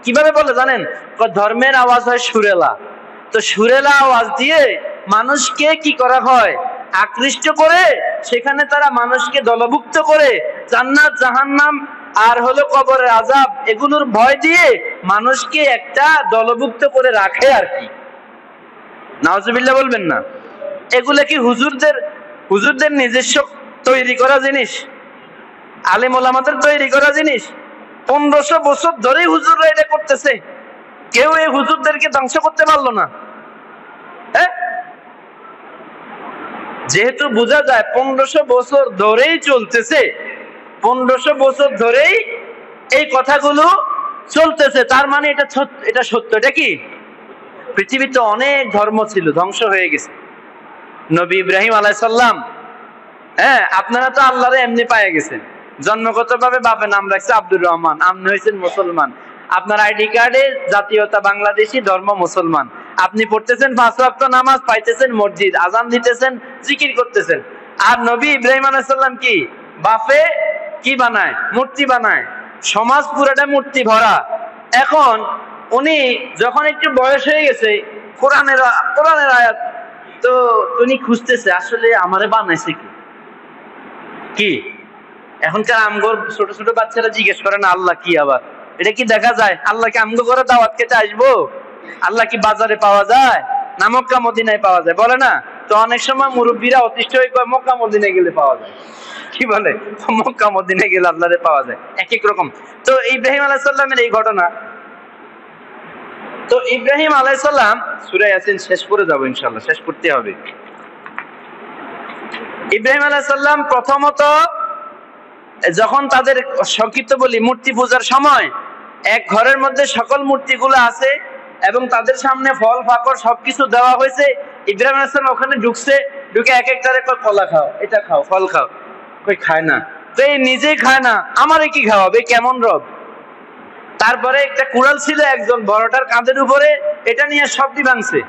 কিভাবে বলে জানেন? ধর্মের আওয়াজ হয় সুরেলা। তো সুরেলা আওয়াজ দিয়ে মানুষকে কি করা হয়? আকৃষ্ট করে সেখানে তারা মানুষকে দলভুক্ত করে জান্নাত জাহান্নাম আর হলো কবরের আযাব এগুলোর ভয় দিয়ে মানুষকে একটা দলভুক্ত করে রাখে আর কি। নাউজুবিল্লাহ বলবেন না? এগুলা কি হুজুরদের নিজস্ব তৈরি করা জিনিস? আলেম ওলামাদের তৈরি করা জিনিস? 1500 বছর ধরেই হুজুররা এটা করতেছে, কেউ এই হুজুরদেরকে ধ্বংস করতে পারলো না। হ্যাঁ, যেহেতু বোঝা যায় 1500 বছর ধরেই চলতেছে, 1500 বছর ধরেই এই কথাগুলো চলতেছে, তার মানে এটা সত্য। এটা কি? পৃথিবীতে অনেক ধর্ম ছিল, ধ্বংস হয়ে গেছে। নবী ইব্রাহিম আলাইহিস সালাম, হ্যাঁ, আপনারা তো আল্লাহরে এমনি পায়ে গেছেন, জন্মগত ভাবে বাপে নাম রাখছে আব্দুর রহমান, আপনি হয়েছেন মুসলমান, আপনার আইডি কার্ডে জাতীয়তা বাংলাদেশি, ধর্ম মুসলমান, আপনি পড়তেছেন 5 ওয়াক্ত নামাজ, পাইতেছেন মসজিদ, আজান দিতেছেন, জিকির করতেছেন। আর নবী ইব্রাহিম আলাইহিস সালাম কি বাপে কি বানায়? মূর্তি বানায়, সমাজ পুরোটা মূর্তি ভরা। এখন উনি যখন একটু বয়স হয়ে গেছে, কোরআনের আয়াত তো উনি খুঁজতেছে আসলে আমারে বানাইছে কি। এখনকার আমগর ছোট ছোট বাচ্চারা জিজ্ঞেস করে না আল্লাহ কি, আবার এটা কি দেখা যায়? আল্লাহ কি আমগো করে দাওয়াত খেতে আসবো? আল্লাহ কি বাজারে পাওয়া যায় না মক্কা মদিনায় পাওয়া যায়? বলে না? তো অনেক সময় মুরব্বীরা অতিষ্ঠ হয়ে কয় মক্কা মদিনায় গেলে পাওয়া যায়। কি বলে? মক্কা মদিনায় গেলে আল্লাহরে পাওয়া যায়, এক এক রকম। তো ইব্রাহিম আলাইহিস সালামের এই ঘটনা, তো ইব্রাহিম আলাইহিস সালাম সূরা ইয়াসিন শেষ করে যাব ইনশাআল্লাহ, শেষ করতে হবে। ইব্রাহিম আলাইহিস সালাম প্রথমত যখন তাদের সংক্ষিপ্ত বলি মূর্তি পূজার সময়, এক ঘরের মধ্যে সকল মূর্তিগুলো আছে এবং তাদের সামনে ফল ফাকর সবকিছু দেওয়া হয়েছে। ইব্রাহিম আলাইহিস সালাম ওখানে ঢুকছে, ঢুকে এক একটারে কয় কলা খাও, এটা খাও, ফল খাও, কই খায় না। তো এই নিজেই খায় না, আমারে কি খাওয়াবে? কেমন রব? তারপরে একটা কুড়াল ছিল একজন বড়টার কাঁধের উপরে, এটা নিয়ে সবটি ভাঙছে।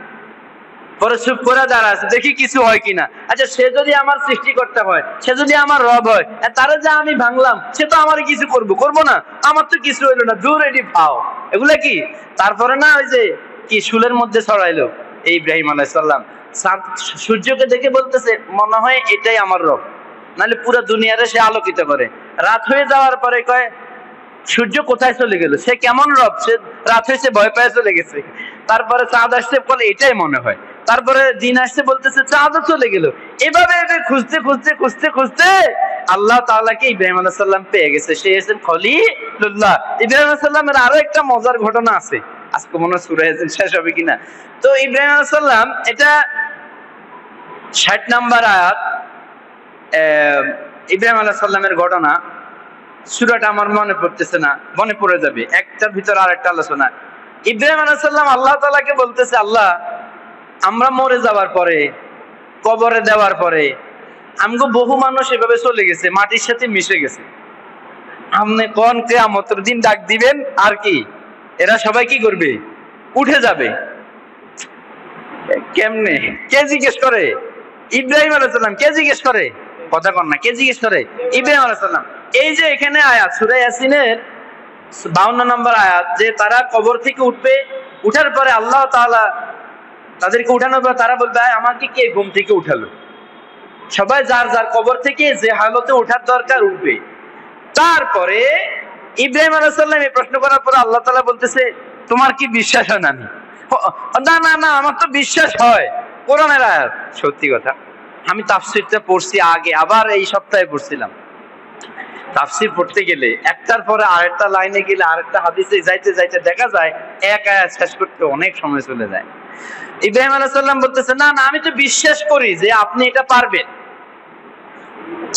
পরে চুপ করে দাঁড়া আছে, দেখি কিছু হয় কিনা। আচ্ছা, সে যদি আমার সৃষ্টিকর্তা হয়, সে যদি আমার রব হয়, তারে যা আমি ভাঙলাম, সে তো আমার কিছু করবো না, আমার তো কিছু হইলো না, দূর এটি পাও। এগুলা কি? তারপরে না ওই যে কি শুলের মধ্যে ছড়াইলো এই ইব্রাহিম আলাইহিস সালাম, সূর্যকে দেখে বলতেছে মনে হয় এটাই আমার রব, নাহলে পুরো দুনিয়ারে সে আলোকিত করে। রাত হয়ে যাওয়ার পরে কয় সূর্য কোথায় চলে গেল? সে কেমন রব? সে রাত হয়েছে ভয় পেয়ে চলে গেছে। তারপরে চাঁদ আসছে, বলে এটাই মনে হয়। তারপরে দিন আসছে, বলতেছে চাঁদও চলে গেল। এভাবে খুঁজতে খুঁজতে খুঁজতে খুঁজতে আল্লাহ তাআলাকে ইব্রাহিম আলাইহিস সালাম পেয়ে গেছে, সে হচ্ছেন খলিলুল্লাহ। ইব্রাহিম আলাইহিস সালামের আরো একটা মজার ঘটনা আছে, আজকে মনে হয় সূরা ইয়াসিন শেষ হবে কিনা। তো ইব্রাহিম আলাইহিস সালাম, এটা 60 নম্বর আয়াত, ইব্রাহিম আলাইহিস সালামের ঘটনা। সূরাটা আমার মনে পড়তেছে না, মনে পড়ে যাবে, একটার ভিতর আরেকটা আলোচনা। ইব্রাহিম আলাইহিস সালাম আল্লাহ তাআলাকে বলতেছে, আল্লাহ, আমরা মরে যাওয়ার পরে, কবরে দেওয়ার পরে আমগো বহু মানুষ এভাবে চলে গেছে, মাটির সাথে মিশে গেছে, আপনি কোন কিয়ামতের দিন ডাক দিবেন আর কি এরা সবাই কি করবে? উঠে যাবে। কেমনে? কে জিজ্ঞেস করে? ইব্রাহিম আলাইহিস সালাম। কে জিজ্ঞেস করে? কথা কন না, কে জিজ্ঞেস করে? ইব্রাহিম আলাইহিস সালাম। এই যে এখানে আয়াত সূরা ইয়াসিনের 52 নম্বর আয়াত, যে তারা কবর থেকে উঠবে, উঠার পরে আল্লাহ তাআলা তাদেরকে উঠানোর পর তারা বলবে আমাকে কে ঘুম থেকে উঠালো? সবাই যার যার কবর থেকে যে হালতে ওঠার দরকার উঠবে। তারপরে ইব্রাহিম আলাইহিস সালাম এই প্রশ্ন করার পর আল্লাহ তাআলা বলতেছে, তোমার কি বিশ্বাস হয় না? না না না, আমার তো বিশ্বাস হয়, কোরআনের আয়াত। সত্যি কথা, আমি তাফসীরটা পড়ছি আগে, আবার এই সপ্তাহে পড়ছিলাম। তাফসীর পড়তে গেলে একটার পরে আরেকটা লাইনে গেলে আরেকটা হাদিসে যাইতে যাইতে দেখা যায় এক আয়াত শেষ করতে অনেক সময় চলে যায়। ইব্রাহিম আলাইহিস সালাম বলতেছে, না না, আমি তো বিশ্বাস করি যে আপনি এটা পারবেন,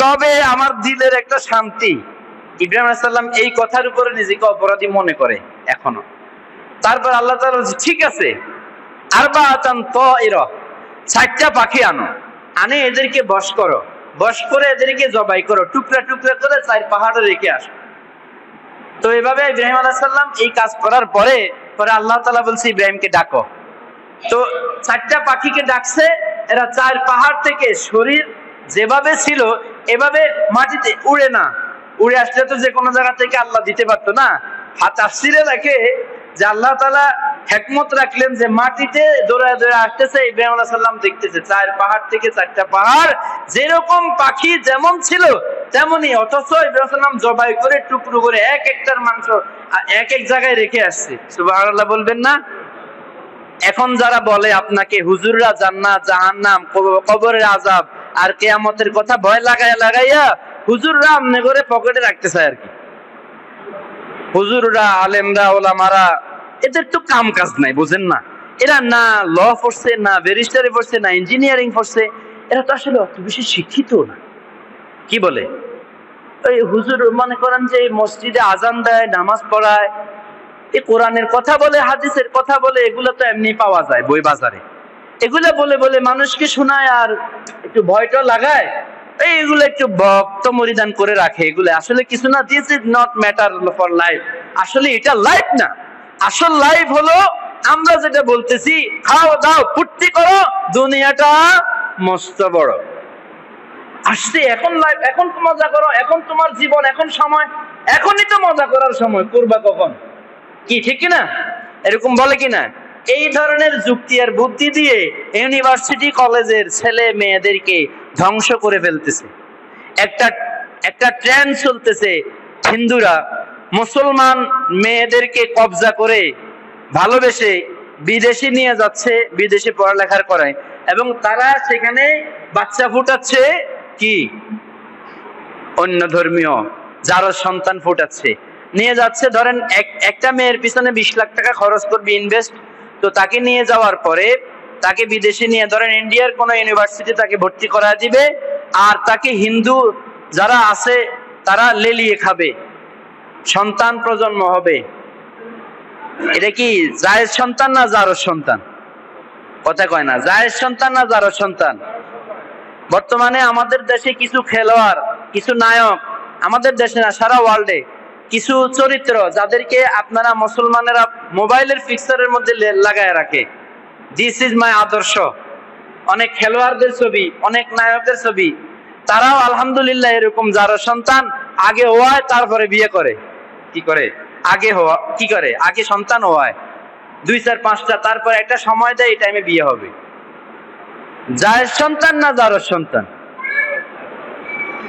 তবে আমার দিলের একটা শান্তি। ইব্রাহিম আলাইহিস সালাম এই কথার উপরে নিজেকে অপরাধী মনে করে এখনো। তারপর আল্লাহ তাআলা বলছে, ঠিক আছে, আরবাআতান তায়রা, 4টা পাখি আনো, আনে এদেরকে বশ করো, বশ করে এদেরকে জবাই করো, টুকরা টুকরা করে 4 পাহাড়ে রেখে আসো। তো এভাবে ইব্রাহিম আলাইহিস সালাম এই কাজ করার পরে আল্লাহ তাআলা বলছে, ইব্রাহিমকে ডাকো। তো চারটা পাখিকে ডাকছে, এরা চার পাহাড় থেকে শরীর যেভাবে ছিল এভাবে মাটিতে উড়ে না, উড়ে আসলে তো যে কোনো জায়গা থেকে আল্লাহ দিতে পারতো না। তাফসিরে দেখে যে আল্লাহ তাআলা হিকমত রাখলেন যে মাটিতে দৌড়ায় দৌড়ায় আসতেছে, ইব্রাহিম আলাইহিস সালাম দেখতেছে চার পাহাড় থেকে চারটা পাহাড় যেরকম পাখি যেমন ছিল তেমনি, অথচ ইব্রাহিম আলাইহিস সালাম জবাই করে টুকরো করে এক একটার মাংস এক এক জায়গায় রেখে আসছে। সুবহানাল্লাহ বলবেন না? এখন যারা বলে আপনাকে হুজুররা জান্নাত জাহান্নাম কবরের আযাব আর কিয়ামতের কথা ভয় লাগাইয়া হুজুররা আমনে করে পকেটে রাখতে চায় আর কি। হুজুররা আলেমরা ওলামারা এদের তো কাম কাজ নাই, বুঝেন না? এরা না ল পড়ছে, না ব্যারিস্টারি পড়ছে, না ইঞ্জিনিয়ারিং পড়ছে, এরা তো আসলে অত বেশি শিক্ষিত না। কি বলে ওই হুজুর মনে করেন যে মসজিদে আজান দেয়, নামাজ পড়ায়, এই কোরআনের কথা বলে, হাদিসের কথা বলে, এগুলো তো এমনি পাওয়া যায় বই বাজারে। এগুলো বলে বলে মানুষকে শোনায় আর একটু ভয়টা লাগায়, এইগুলো একটু ভক্ত মরিদান করে রাখে। এগুলো আসলে কিছু না। This is not matter for life. আসলে এটা লাইফ না। আসল লাইফ হলো আমরা যেটা বলতেছি, খাও দাও ফুর্তি করো, দুনিয়াটা মস্ত বড় আসছে, এখন লাইফ, এখন তো মজা করো, এখন তোমার জীবন, এখন সময়, এখনই তো মজা করার সময়, করবা কখন? কি ঠিক কিনা? এরকম বলে কিনা? এই ধরনের যুক্তি আর বুদ্ধি দিয়ে ইউনিভার্সিটি কলেজের ছেলে মেয়েদেরকে ধ্বংস করে ফেলতেছে। একটা ট্রেন্ড চলতেছে, হিন্দুরা মুসলমান মেয়েদেরকে কবজা করে ভালোবেসে বিদেশে নিয়ে যাচ্ছে, বিদেশে পড়ালেখার করায়, এবং তারা সেখানে বাচ্চা ফুটাচ্ছে, কি অন্য ধর্মীয় যারা সন্তান ফুটাচ্ছে, নিয়ে যাচ্ছে। ধরেন একটা মেয়ের পিছনে 20 লাখ টাকা খরচ করবে ইনভেস্ট, তো তাকে নিয়ে যাওয়ার পরে তাকে বিদেশে নিয়ে ধরেন ইন্ডিয়ার কোন ইউনিভার্সিটি তাকে ভর্তি করা দিবে, আর তাকে হিন্দু যারা আছে তারা লেলিয়ে খাবে, সন্তান প্রজন্ম হবে। এটা কি জায়েজ সন্তান না জারজ সন্তান? কথা কয় না। জায়েজ সন্তান না জারজ সন্তান? বর্তমানে আমাদের দেশে কিছু খেলোয়াড়, কিছু নায়ক, আমাদের দেশে না সারা ওয়ার্ল্ডে কিছু চরিত্র যাদেরকে আপনারা মুসলমানেরা মোবাইলের ফিক্সারের মধ্যে লাগায় রাখে, দিস ইজ মাই আদর্শ। অনেক খেলোয়াড়দের ছবি, অনেক নায়কদের ছবি, তারাও আলহামদুলিল্লাহ এরকম যারা সন্তান আগে হওয়ায় তারপরে বিয়ে করে। কি করে? আগে হওয়া কি করে? আগে সন্তান হওয়ায় 2, 4, 5টা, তারপর একটা সময় দেয় এই টাইমে বিয়ে হবে। জায়েজ সন্তান না জারজ সন্তান?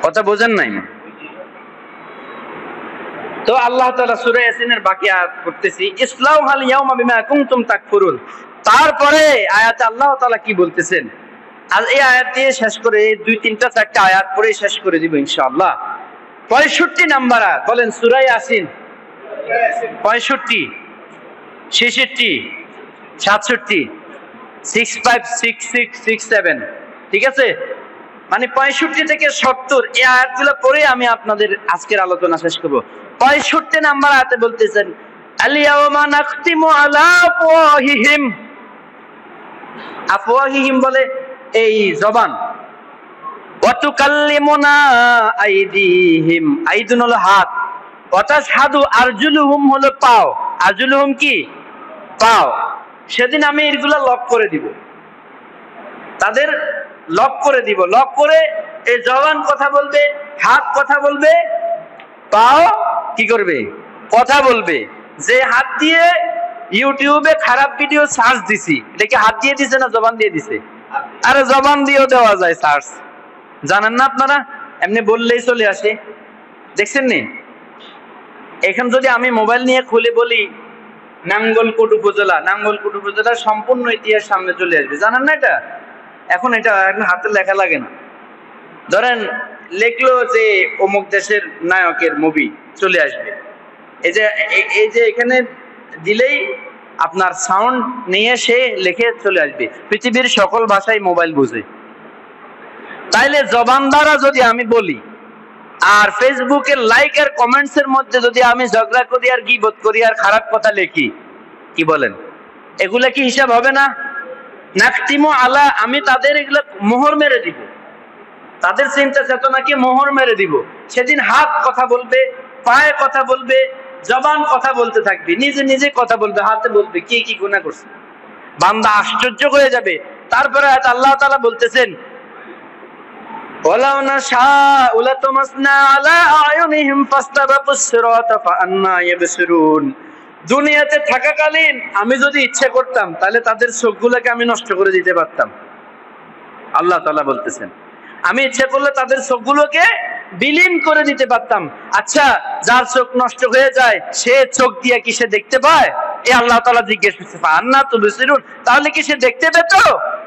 কথা বোঝেন নাই? তো আল্লাহ তাআলা সূরা ইয়াসিনের বাকি আয়াত পড়তেছি, ইসলাউহাল ইয়াউমা বিমা কুনতুম তাকফুরুন। তারপরে আয়াতে আল্লাহ তাআলা কি বলতেছেন, আর এই আয়াত দিয়ে শেষ করে 2, 3টা 4টা আয়াত পড়ে শেষ করে দিব ইনশাআল্লাহ। 65 নাম্বার আয়াত বলেন সূরা ইয়াসিন। 65, 66, 67, 65, 66, 67, ঠিক আছে? মানে 65 থেকে 70 এই আয়াতগুলো পড়ে আমি আপনাদের আজকের আলোচনা শেষ করব। 65 নাম্বার আয়াতে বলতেছেন, আল-ইয়াওমা নাখতিমু আলা আফওয়াহিহিম। আফওয়াহিহিম বলে এই জবান, ওয়া তুকাল্লিমুনা আইদিহিম, আইদুন হলো হাত, ওয়া তাশহাদু আরজুলুহুম হলো পাও। আরজুলুহুম কি? পাও। সেদিন আমি এগুলা লক করে দিব, তাদের লক করে দিব। লক করে এই জবান কথা বলবে, হাত কথা বলবে, পাও কি করবে? কথা বলবে। যে হাত দিয়ে ইউটিউবে খারাপ ভিডিও সার্চ দিছি, এটা কি হাত দিয়ে দিছে না জবান দিয়ে দিছে? আরে জবান দিয়েও দেওয়া যায় সার্চ, জানেন না আপনারা? এমনি বললেই চলে আসে, দেখছেন নি? এখন যদি আমি মোবাইল নিয়ে খুলে বলি নাঙ্গলকোট উপজেলা, নাঙ্গলকোট উপজেলার সম্পূর্ণ ইতিহাস সামনে চলে আসবে, জানেন না? এটা এখন হাতে লেখা লাগে না। ধরেন লেখলো যে অমুক দেশের নায়কের মুভি, চলে আসবে। এই যে এখানে দিলেই আপনার সাউন্ড নিয়ে সে লিখে চলে আসবে। পৃথিবীর সকল ভাষায় মোবাইল বুঝে। তাইলে জবান দ্বারা যদি আমি বলি, আর ফেসবুকের লাইক আর কমেন্টস এর মধ্যে যদি আমি ঝগড়া করি আর গীবত করি আর খারাপ কথা লিখি, কি বলেন? এগুলা কি হিসাব হবে না? নাখতিমু আলা, আমি তাদের এগুলা মোহর মেরে দিব, তাদের চিন্তা চেতনাকে মোহর মেরে দিব। সেদিন হাত কথা বলবে, পায়ে কথা বলবে, জবান কথা বলতে থাকবে, নিজে নিজে কথা বলবে, হাতে বলবে কি কি গুনাহ করছে। বান্দা আশ্চর্য হয়ে যাবে। তারপরে আল্লাহ তাআলা বলতেছেন ওয়ালাউ নাশাউ লাতামাসনা আলা আয়ুনিহিম ফাস্তাবাকুস সিরাতা ফাআন্না ইয়াবসিরুন। দুনিয়াতে থাকাকালীন আমি যদি ইচ্ছা করতাম তাহলে তাদের চোখগুলোকে আমি নষ্ট করে দিতে পারতাম। আল্লাহ তাআলা বলতেছেন আমি ইচ্ছা করলে তাদের চোখগুলোকে বিলীন করে দিতে পারতাম। আচ্ছা, যার চোখ নষ্ট হয়ে যায় সে চোখ দিয়ে কি সে দেখতে পায়? এই আল্লাহ তাআলা জিজ্ঞেস করছে ফাআন্না তুবসিরুন, তাহলে কি সে দেখতে পেত?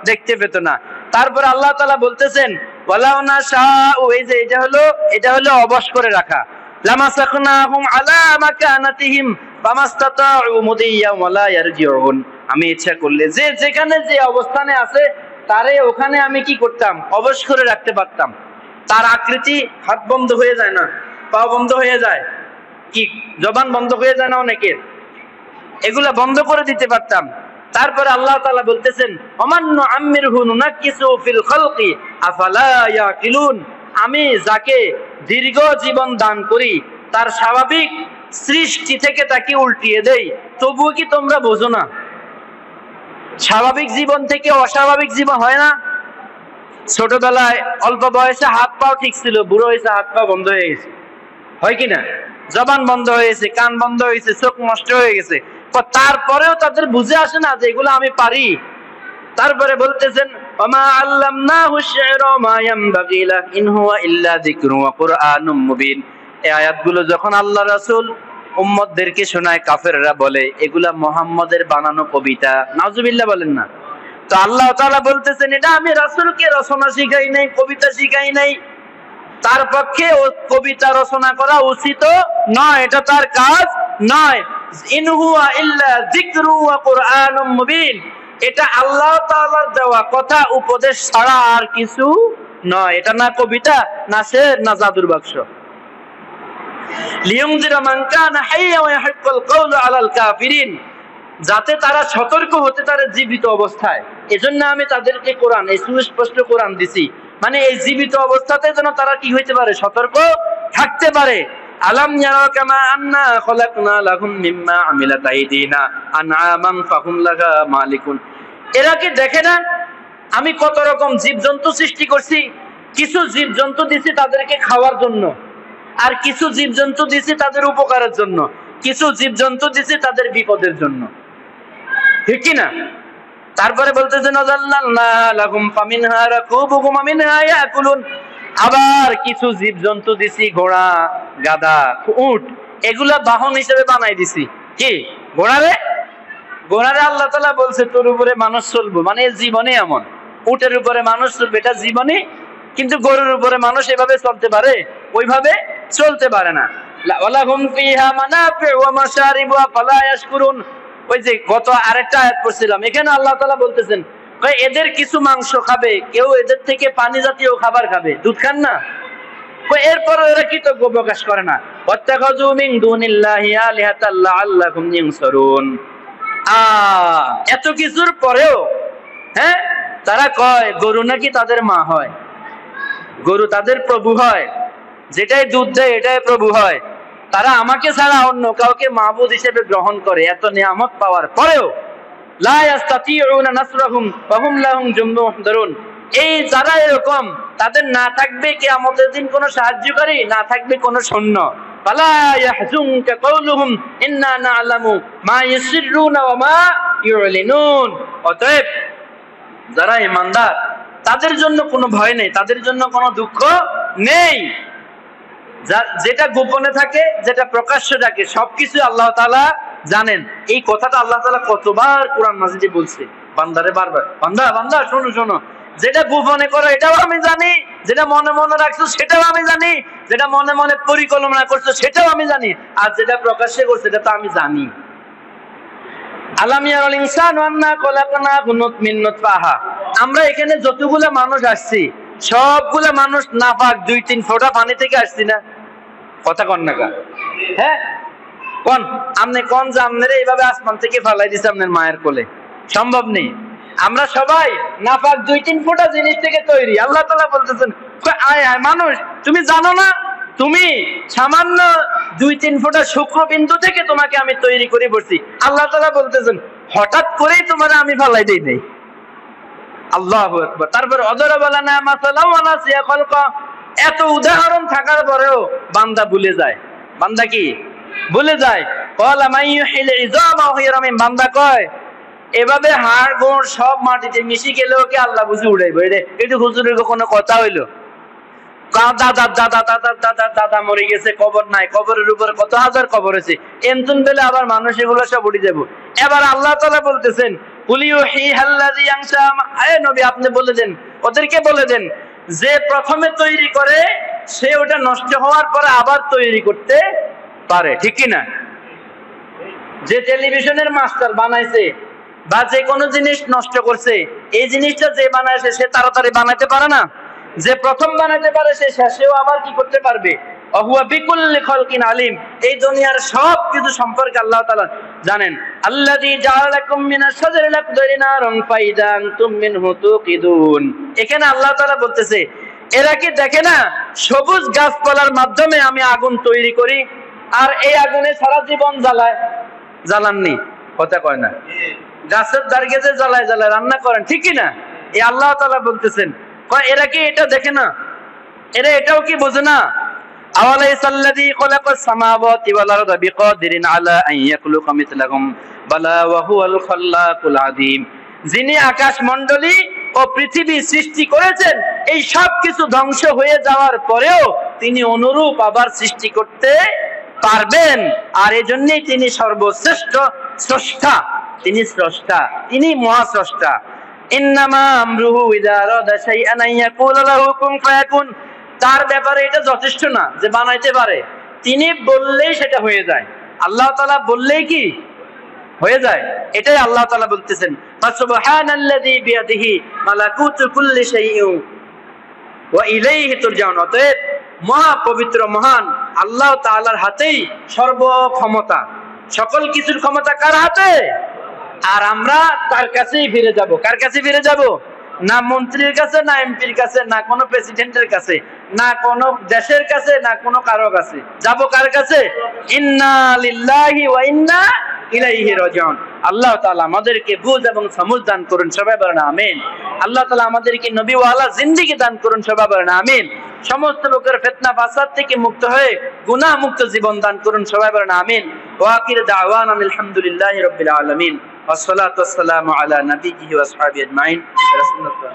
দেখতে পেত না। তারপর আল্লাহ তাআলা বলতেছেন ওয়ালাউ নাশাউ, এই যে এটা হলো অবশ করে রাখা, লামাসাকনাহুম আলা মাকানাতিহিম ফামাস্তাতাউ মুদিয়া ওয়ালা ইয়ারজিউন। আমি ইচ্ছা করলে যে যেখানে যে অবস্থানে আছে তারে ওখানে আমি কি করতাম? অবশ করে রাখতে পারতাম। তার আকৃতি, হাত বন্ধ হয়ে যায় না, পা বন্ধ হয়ে যায়, কি জবান বন্ধ হয়ে যায় না অনেকের, এগুলা বন্ধ করে দিতে পারতাম। তারপরে আল্লাহ তাআলা বলতেছেন ওমান্নু আম্মিরহু নুনাক্কিসু ফিল খালকি আফালা ইয়াকিলুন। আমি যাকে দীর্ঘ জীবন দান করি তার স্বাভাবিক সৃষ্টি থেকে তাকে উল্টিয়ে দেই, তবুও কি তোমরা বোঝো না? স্বাভাবিক জীবন থেকে অস্বাভাবিক জীবন হয় না? ছোটবেলায় অল্প বয়সে হাত পাও ঠিক ছিল, বুড়ো হয়েছে হাত পা বন্ধ হয়ে গেছে, হয় কিনা? জবান বন্ধ হয়েছে, কান বন্ধ হয়েছে, চোখ নষ্ট হয়ে গেছে, তারপরেও তাদের বুঝে আসে না যে এগুলো আমি পারি। তারপরে বলতেছেন ওমা আল্লামনাহু শি'রা মা ইয়ানবাগি লা ইন হুয়া ইল্লা যিকরুন ওয়া কুরআনুম মুবিন। এই আয়াতগুলো যখন আল্লাহ রাসূল উম্মতদেরকে শোনায়, কাফেররা বলে এগুলা মুহাম্মদের বানানো কবিতা। নাউজুবিল্লাহ বলেন না? তো আল্লাহ তাআলা বলতেছেন এটা আমি রাসূলকে রচনা শিখাই নাই, কবিতা শিখাই নাই, তার পক্ষে ও কবিতা রচনা করা উচিত নয়, এটা তার কাজ নয়। ইন হুয়া ইল্লা যিকরু ওয়া কুরআনুম মুবিন, এটা আল্লাহ তাআলার দেওয়া কথা, উপদেশ ছাড়া আর কিছু নয়। এটা না কবিতা, না শের, না জাদুর বাক্স। লিয়ুনজিরা মান কানা হাইয়া ওয়া ইয়াহিক্কুল কাওলু আলাল কাফিরিন, যাতে তারা সতর্ক হতে পারে জীবিত অবস্থায়। এজন্য আমি তাদেরকে কোরআন, এই সুস্পষ্ট কোরআন দিছি, মানে এই জীবিত অবস্থাতে যেন তারা কি হইতে পারে? সতর্ক থাকতে পারে। আলাম ইয়ারা কামা আন্না খলাকনা লাহুম মিম্মা আমিলাত আইদিনা আনআমান ফাহুম লাহা মালিকুন। এরা কি দেখে না আমি কত রকম জীবজন্তু সৃষ্টি করছি? কিছু জীবজন্তু দিছি তাদেরকে খাওয়ার জন্য, আর কিছু জীবজন্তু দিছি তাদের উপকারের জন্য, কিছু জীবজন্তু দিছি তাদের বিপদের জন্য, ঠিক কি না? তারপরে বলতেছেন নাযাল্লালনা লাহুম ফামিনহা রাকুবুহুম ওয়া মিনহা ইয়াকুলুন। আবার কিছু জীবজন্তু দিছি ঘোড়া, গাধা, উট, এগুলা বাহন হিসেবে বানাই দিছি। কি ঘোড়ারে আল্লাহ তাআলা বলছে তোর উপরে মানুষ চলবো, মানে জীবনে এমন। উটের উপরে মানুষ চলবে এটা জীবনে, কিন্তু গরুর উপরে মানুষ এভাবে চলতে পারে? ওইভাবে চলতে পারে না। ওয়ালাহুম ফিহা মানাফিউ ওয়া মাশারিবু ফালা ইয়াশকুরুন। ওই যে গত আরেকটা আয়াত পড়ছিলাম, এখানে আল্লাহ তাআলা বলতেছেন এদের কিছু মাংস খাবে, কেউ এদের থেকে পানি জাতীয় খাবার খাবে, দুধ খান না, এরপর এরা কৃতজ্ঞ প্রকাশ করে না। ওয়াত্তাখাযু মিন দুনিল্লাহি আলিহাতাল লাআল্লাকুম ইয়ানসুরুন। এত কিছুর পরেও হ্যাঁ তারা কয় গরু নাকি তাদের মা হয়, গরু তাদের প্রভু হয়, যেটাই দুধ দেয় এটাই প্রভু হয়। তারা আমাকে ছাড়া অন্য কাউকে মাবুদ হিসেবে গ্রহণ করে। এত নিয়ামত পাওয়ার পরেও লা ইস্তাতিউনা নাসরাহুম ওয়া হুম লাহুম জুমদুন মুহদারুন। এই যারা এরকম, তাদের না থাকবে কিয়ামতের দিন কোনো সাহায্যকারী, না থাকবে কোনো সৈন্য। ফালা ইয়াহজুনকা কাওলুহুম ইন্না না'লামু মা ইউসিররুনা ওয়া মা ইউলিনুন। অতএব যারা ঈমানদার তাদের জন্য কোনো ভয় নেই, তাদের জন্য কোনো দুঃখ নেই। যেটা গোপনে থাকে, যেটা প্রকাশ্য থাকে, সবকিছু আল্লাহ তাআলা জানেন। এই কথাটা আল্লাহ তাআলা কতবার কোরআন মাজিদে বলছে বান্দারে, বারবার বান্দা বান্দা শোনো শোনো, যেটা গোপনে করো এটাও আমি জানি, যেটা মনে মনে রাখছো সেটাও আমি জানি, যেটা মনে মনে পরিকল্পনা করছো সেটাও আমি জানি, আর যেটা প্রকাশ্যে করছো সেটা তো আমি জানি। আলাম ইয়ারাল ইনসানু আন্না খলাকনাহু মিন নুতফাহা। আমরা এখানে যতগুলা মানুষ আসছি সবগুলা মানুষ নাপাক 2-3 ফোঁটা পানি থেকে আসছি না? কথা কন না কা? হ্যাঁ কোন আমনে কোন যে আমনে এইভাবে আসমান থেকে ফালাই দিছে আপনার মায়ের কোলে? সম্ভব নেই। আমরা সবাই নাপাক 2-3 ফোঁটা জিনিস থেকে তৈরি। আল্লাহ তাআলা বলতেছেন আয় আয় মানুষ, তুমি জানো না তুমি সামান্য 2-3 ফোঁটা শুক্রবিন্দু থেকে তোমাকে আমি তৈরি করে বসছি। আল্লাহ তাআলা বলতেছেন হঠাৎ করেই তোমার আমি ফালাই দেই নাই। আল্লাহু আকবার। তারপর অদরবালানা মাসালাম ওয়া নাসিয়া খালকা, এত উদাহরণ থাকার পরেও বান্দা ভুলে যায়। বান্দা কি ভুলে যায়? ক্বালা মাইয়ুহিল ইযামা ওয়া হিয়া রামীম, বান্দা কয় এভাবে হাড় গোড় সব মাটিতে মিশে গেলেও কি আল্লাহ বুঝি উড়াইবে? এটা হুজুরের কোনো কথা হইলো? দাদা দাদা দাদা দাদা দাদা মরে গেছে, কবর নাই, কবরের উপর কত হাজার কবর আছে, এমন বেলে আবার মানুষ এগুলো সব উড়ে যাবো। এবার আল্লাহ তাআলা বলতেছেন কুলিউহিহাল্লাযী আনশা, আয়ে নবী আপনি বলে দেন, ওদেরকে বলে দেন যে প্রথমে তৈরি করে সে ওটা নষ্ট হওয়ার পরে আবার তৈরি করতে পারে, ঠিক কি না? যে টেলিভিশনের মাস্টার বানাইছে বা যে কোনো জিনিস নষ্ট করছে, এই জিনিসটা যে বানাইছে সে তাড়াতাড়ি বানাইতে পারে না। যে প্রথম বানাইতে পারে সে শেষেও আবার কি করতে পারবে? ওহুয়া বিকুল্লি খালকিন আলিম, এই দুনিয়ার সব কিছু সম্পর্কে আল্লাহ তাআলা জানেন। আল্লাযী জাআলা লাকুম মিনাশ শাজারিল আকদারি নারান ফাইদা আনতুম মিনহু তুকিদুন, এখানে আল্লাহ তাআলা বলতেছে এরা কি দেখে না সবুজ গাছপালার মাধ্যমে আমি আগুন তৈরি করি, আর এই আগুনে সারা জীবন জ্বালায়? জ্বালাননি, কথা কয় না। গাছের দাঁড়িয়ে যে জ্বালায় জ্বালায় রান্না করেন, ঠিক কি না? এই আল্লাহ তাআলা বলতেছেন এরা কি এটা দেখে না? এরা এটাও কি বোঝে না? আওয়ালাইসাল্লাযী খালাকাস সামাওয়াতি ওয়াল আরদা বিকাদিরিন আলা আন ইয়াখলুকা মিথলাহুম বালা ওয়া হুয়াল খাল্লাকুল আযীম, যিনি আকাশ মণ্ডলী ও পৃথিবী সৃষ্টি করেছেন, এই সব কিছু ধ্বংস হয়ে যাওয়ার পরেও তিনি অনুরূপ আবার সৃষ্টি করতে পারবেন। আর এজন্যই তিনি সর্বশ্রেষ্ঠ স্রষ্টা, তিনি স্রষ্টা, তিনি মহাস্রষ্টা। ইন্নামা আমরুহু ইযা আরাদা শাইআন আন ইয়াকুলা লাহু কুন ফায়াকুন, তার ব্যাপারে এটা যথেষ্ট না যে বানাইতে পারে, তিনি বললেই সেটা হয়ে যায়। আল্লাহ তাআলা বললেই কি হয়ে যায়? এটাই আল্লাহ তাআলা বলতেছেন ফাসুবহানাল্লাযী বিয়াদিহি মালাকুতু কুল্লি শাইইন ওয়া ইলাইহি তুরজাউন, অতএব মহা পবিত্র মহান আল্লাহ তাআলার হাতেই সর্ব ক্ষমতা, সকল কিছুর ক্ষমতা কার হাতে? আর আমরা তার কাছেই ফিরে যাব। কার কাছে ফিরে যাব? না মন্ত্রীর কাছে, না এমপির কাছে, না কোনো প্রেসিডেন্টের কাছে, না কোনো দেশের কাছে, না কোনো কারো কাছে। যাব কার কাছে? ইন্না লিল্লাহি ওয়া ইন্না ইলাইহি রাজিউন। আল্লাহ তাআলা আমাদেরকে বুঝ এবং সমঝ দান করুন, সবাই বলেন আমিন। আল্লাহ তাআলা আমাদেরকে নবীওয়ালা জিন্দেগি দান করুন, সবাই বলেন আমিন। সমস্ত লোকের ফিতনা ফাসাদ থেকে মুক্ত হয়ে গুনাহ মুক্ত জীবন দান করুন, সবাই বলেন আমিন। ওয়া আখির দাওয়ানা আলহামদুলিল্লাহি রাব্বিল আলামিন ওয়া সলাতু ওয়াস সালামু আলা নাবিয়্যিহি ওয়া আসহাবিহি আজমাইন। রাসূলুল্লাহ